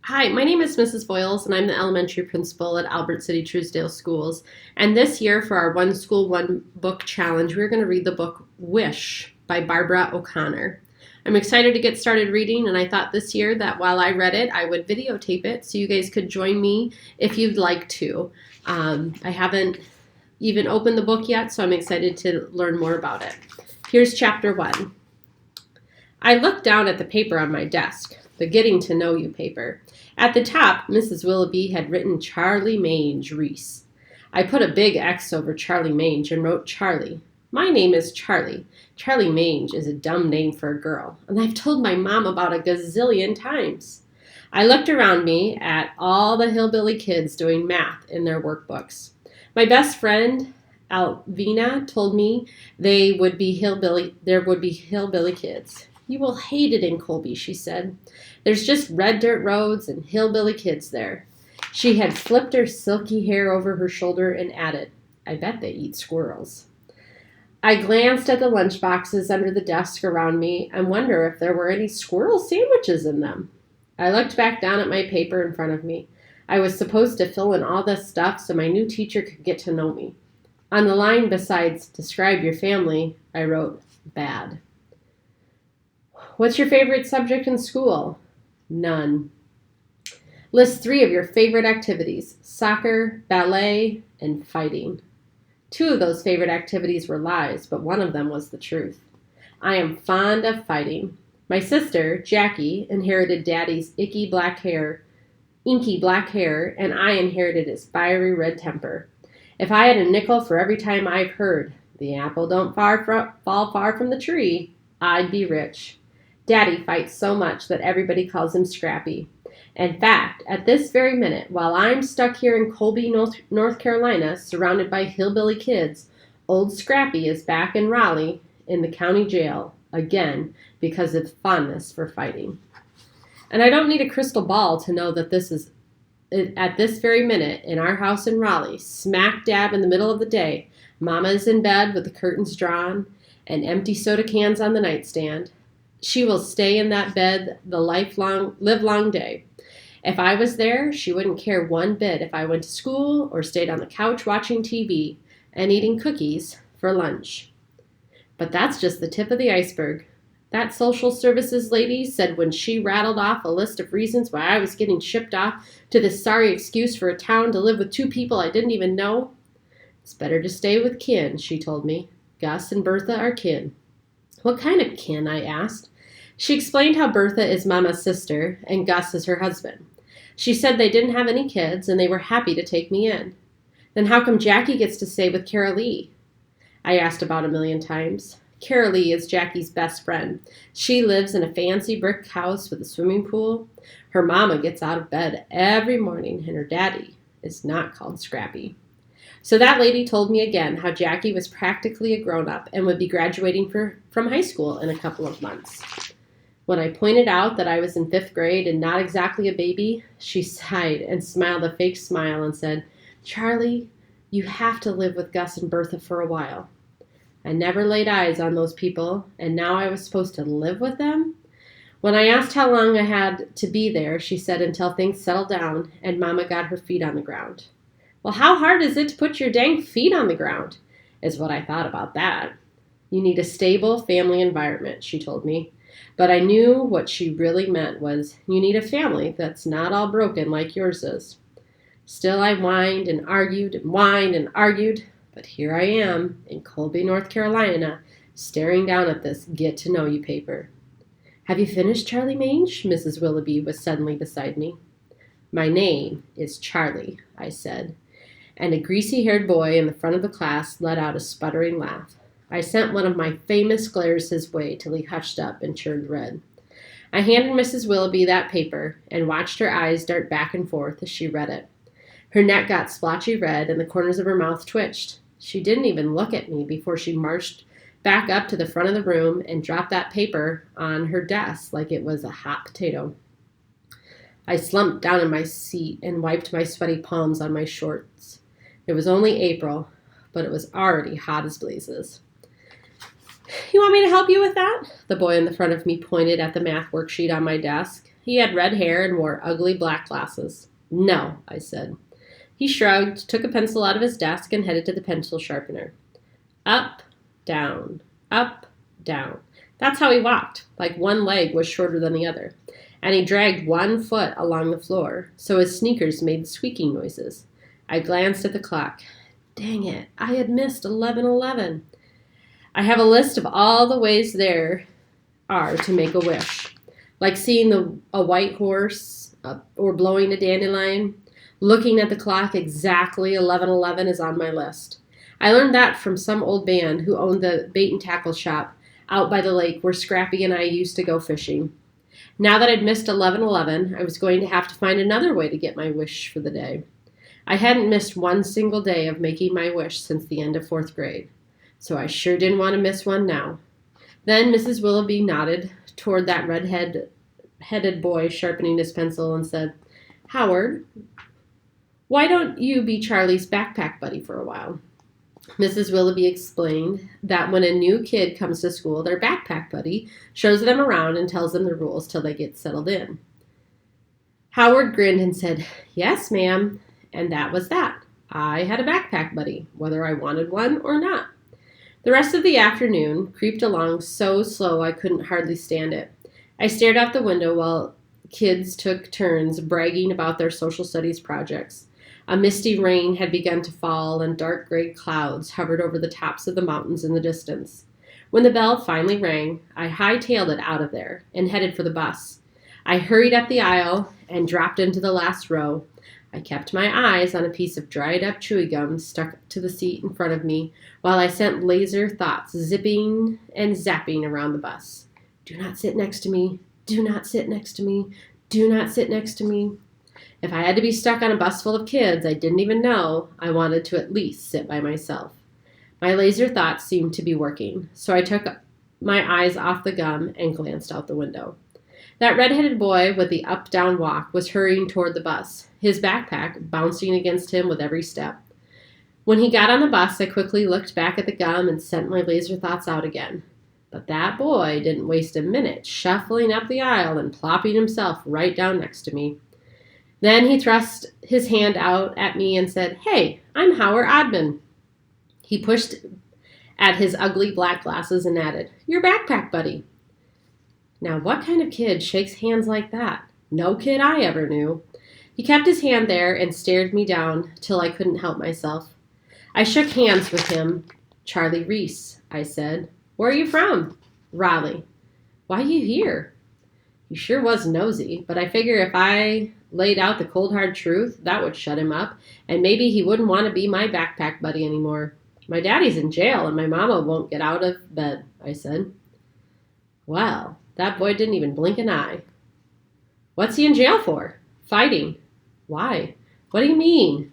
Hi, my name is Mrs. Boyles, and I'm the elementary principal at Albert City Truesdale Schools. And this year, for our One School, One Book Challenge, we're going to read the book Wish by Barbara O'Connor. I'm excited to get started reading, and I thought this year that while I read it, I would videotape it so you guys could join me if you'd like to. I haven't even opened the book yet, so I'm excited to learn more about it. Here's chapter 1. I looked down at the paper on my desk, the Getting to Know You paper. At the top, Mrs. Willoughby had written Charlie Mange Reese. I put a big X over Charlie Mange and wrote Charlie. My name is Charlie. Charlie Mange is a dumb name for a girl, and I've told my mom about a gazillion times. I looked around me at all the hillbilly kids doing math in their workbooks. My best friend, Alvina, told me there would be hillbilly kids. You will hate it in Colby, she said. There's just red dirt roads and hillbilly kids there. She had flipped her silky hair over her shoulder and added, I bet they eat squirrels. I glanced at the lunch boxes under the desk around me and wondered if there were any squirrel sandwiches in them. I looked back down at my paper in front of me. I was supposed to fill in all this stuff so my new teacher could get to know me. On the line besides describe your family, I wrote bad. What's your favorite subject in school? None. List 3 of your favorite activities: soccer, ballet, and fighting. 2 of those favorite activities were lies, but one of them was the truth. I am fond of fighting. My sister, Jackie, inherited Daddy's inky black hair, and I inherited his fiery red temper. If I had a nickel for every time I've heard, the apple don't fall far from the tree, I'd be rich. Daddy fights so much that everybody calls him Scrappy. In fact, at this very minute, while I'm stuck here in Colby, North Carolina, surrounded by hillbilly kids, old Scrappy is back in Raleigh in the county jail, again, because of fondness for fighting. And I don't need a crystal ball to know that this is, at this very minute, in our house in Raleigh, smack dab in the middle of the day, Mama is in bed with the curtains drawn and empty soda cans on the nightstand. She will stay in that bed the livelong day. If I was there, she wouldn't care one bit if I went to school or stayed on the couch watching TV and eating cookies for lunch. But that's just the tip of the iceberg. That social services lady said when she rattled off a list of reasons why I was getting shipped off to this sorry excuse for a town to live with 2 people I didn't even know. It's better to stay with kin, she told me. Gus and Bertha are kin. What kind of kin? I asked. She explained how Bertha is Mama's sister and Gus is her husband. She said they didn't have any kids and they were happy to take me in. Then how come Jackie gets to stay with Carol Lee? I asked about 1,000,000 times. Carol Lee is Jackie's best friend. She lives in a fancy brick house with a swimming pool. Her mama gets out of bed every morning and her daddy is not called Scrappy. So that lady told me again how Jackie was practically a grown-up and would be graduating from high school in a couple of months. When I pointed out that I was in 5th grade and not exactly a baby, she sighed and smiled a fake smile and said, Charlie, you have to live with Gus and Bertha for a while. I never laid eyes on those people, and now I was supposed to live with them? When I asked how long I had to be there, she said until things settled down and Mama got her feet on the ground. Well, how hard is it to put your dang feet on the ground? Is what I thought about that. You need a stable family environment, she told me. But I knew what she really meant was you need a family that's not all broken like yours is. Still, I whined and argued, but here I am in Colby, North Carolina, staring down at this Get to Know You paper. Have you finished, Charlie Mange? Mrs. Willoughby was suddenly beside me. My name is Charlie, I said, and a greasy-haired boy in the front of the class let out a sputtering laugh. I sent one of my famous glares his way till he hushed up and turned red. I handed Mrs. Willoughby that paper and watched her eyes dart back and forth as she read it. Her neck got splotchy red and the corners of her mouth twitched. She didn't even look at me before she marched back up to the front of the room and dropped that paper on her desk like it was a hot potato. I slumped down in my seat and wiped my sweaty palms on my shorts. It was only April, but it was already hot as blazes. You want me to help you with that? The boy in the front of me pointed at the math worksheet on my desk. He had red hair and wore ugly black glasses. No, I said. He shrugged, took a pencil out of his desk, and headed to the pencil sharpener. Up, down, up, down. That's how he walked, like one leg was shorter than the other. And he dragged one foot along the floor, so his sneakers made squeaking noises. I glanced at the clock. Dang it, I had missed 11:11. I have a list of all the ways there are to make a wish, like seeing a white horse or blowing a dandelion. Looking at the clock, exactly 11:11 is on my list. I learned that from some old man who owned the bait and tackle shop out by the lake where Scrappy and I used to go fishing. Now that I'd missed 11:11, I was going to have to find another way to get my wish for the day. I hadn't missed one single day of making my wish since the end of 4th grade, so I sure didn't want to miss one now. Then Mrs. Willoughby nodded toward that red-headed boy sharpening his pencil and said, "Howard, why don't you be Charlie's backpack buddy for a while?" Mrs. Willoughby explained that when a new kid comes to school, their backpack buddy shows them around and tells them the rules till they get settled in. Howard grinned and said, "Yes, ma'am," and that was that. I had a backpack buddy, whether I wanted one or not. The rest of the afternoon creeped along so slow I couldn't hardly stand it. I stared out the window while kids took turns bragging about their social studies projects. A misty rain had begun to fall, and dark gray clouds hovered over the tops of the mountains in the distance. When the bell finally rang, I hightailed it out of there and headed for the bus. I hurried up the aisle and dropped into the last row. I kept my eyes on a piece of dried-up chewing gum stuck to the seat in front of me while I sent laser thoughts zipping and zapping around the bus. Do not sit next to me. Do not sit next to me. Do not sit next to me. If I had to be stuck on a bus full of kids I didn't even know, I wanted to at least sit by myself. My laser thoughts seemed to be working, so I took my eyes off the gum and glanced out the window. That red-headed boy with the up-down walk was hurrying toward the bus, his backpack bouncing against him with every step. When he got on the bus, I quickly looked back at the gum and sent my laser thoughts out again. But that boy didn't waste a minute shuffling up the aisle and plopping himself right down next to me. Then he thrust his hand out at me and said, "Hey, I'm Howard Odman." He pushed at his ugly black glasses and added, "Your backpack buddy." Now, what kind of kid shakes hands like that? No kid I ever knew. He kept his hand there and stared me down till I couldn't help myself. I shook hands with him. "Charlie Reese," I said. "Where are you from?" "Raleigh." "Why you here?" He sure was nosy, but I figure if I laid out the cold hard truth, that would shut him up, and maybe he wouldn't want to be my backpack buddy anymore. "My daddy's in jail and my mama won't get out of bed," I said. Well, that boy didn't even blink an eye. "What's he in jail for?" "Fighting." "Why?" "What do you mean?"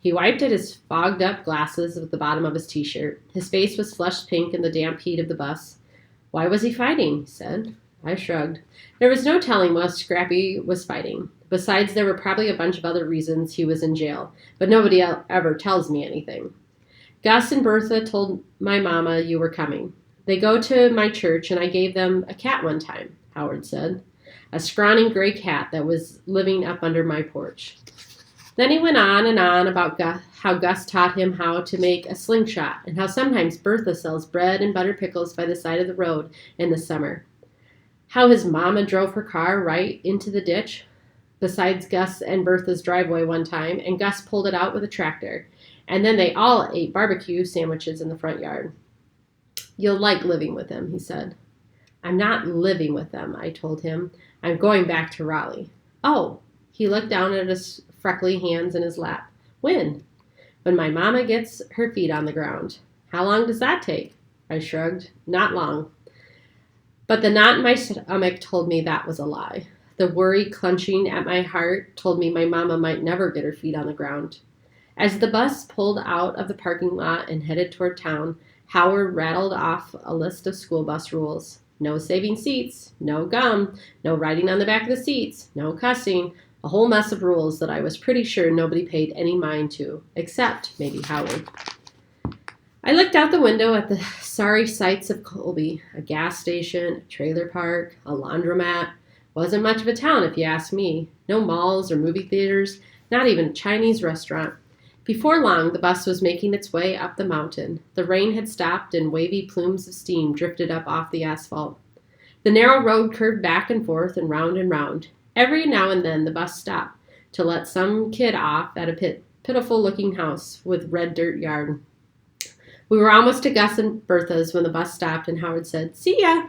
He wiped at his fogged up glasses with the bottom of his t-shirt. His face was flushed pink in the damp heat of the bus. "Why was he fighting?" he said. I shrugged. There was no telling what Scrappy was fighting. Besides, there were probably a bunch of other reasons he was in jail, but nobody ever tells me anything. "Gus and Bertha told my mama you were coming. They go to my church, and I gave them a cat one time," Howard said. "A scrawny gray cat that was living up under my porch." Then he went on and on about how Gus taught him how to make a slingshot, and how sometimes Bertha sells bread and butter pickles by the side of the road in the summer. How his mama drove her car right into the ditch besides Gus and Bertha's driveway one time, and Gus pulled it out with a tractor. And then they all ate barbecue sandwiches in the front yard. "You'll like living with them," he said. "I'm not living with them," I told him. "I'm going back to Raleigh." "Oh," he looked down at his freckly hands in his lap. "When?" "When my mama gets her feet on the ground." "How long does that take?" I shrugged. "Not long." But the knot in my stomach told me that was a lie. The worry clenching at my heart told me my mama might never get her feet on the ground. As the bus pulled out of the parking lot and headed toward town, Howard rattled off a list of school bus rules. No saving seats, no gum, no riding on the back of the seats, no cussing, a whole mess of rules that I was pretty sure nobody paid any mind to, except maybe Howard. I looked out the window at the sorry sights of Colby, a gas station, a trailer park, a laundromat, Wasn't much of a town, if you ask me. No malls or movie theaters, not even a Chinese restaurant. Before long, the bus was making its way up the mountain. The rain had stopped, and wavy plumes of steam drifted up off the asphalt. The narrow road curved back and forth and round and round. Every now and then the bus stopped to let some kid off at a pitiful-looking house with red dirt yard. We were almost to Gus and Bertha's when the bus stopped, and Howard said, "See ya."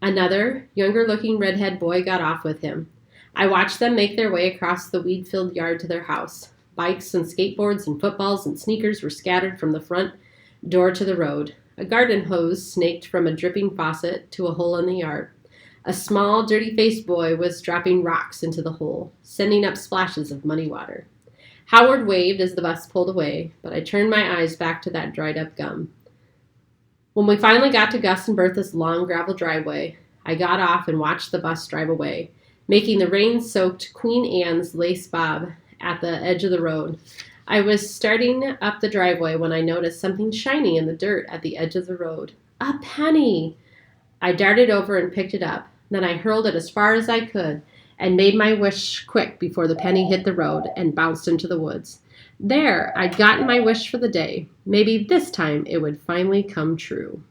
Another, younger-looking redhead boy got off with him. I watched them make their way across the weed-filled yard to their house. Bikes and skateboards and footballs and sneakers were scattered from the front door to the road. A garden hose snaked from a dripping faucet to a hole in the yard. A small, dirty-faced boy was dropping rocks into the hole, sending up splashes of muddy water. Howard waved as the bus pulled away, but I turned my eyes back to that dried-up gum. When we finally got to Gus and Bertha's long gravel driveway, I got off and watched the bus drive away, making the rain-soaked Queen Anne's lace bob at the edge of the road. I was starting up the driveway when I noticed something shiny in the dirt at the edge of the road. A penny! I darted over and picked it up. Then I hurled it as far as I could and made my wish quick before the penny hit the road and bounced into the woods. There, I'd gotten my wish for the day. Maybe this time it would finally come true.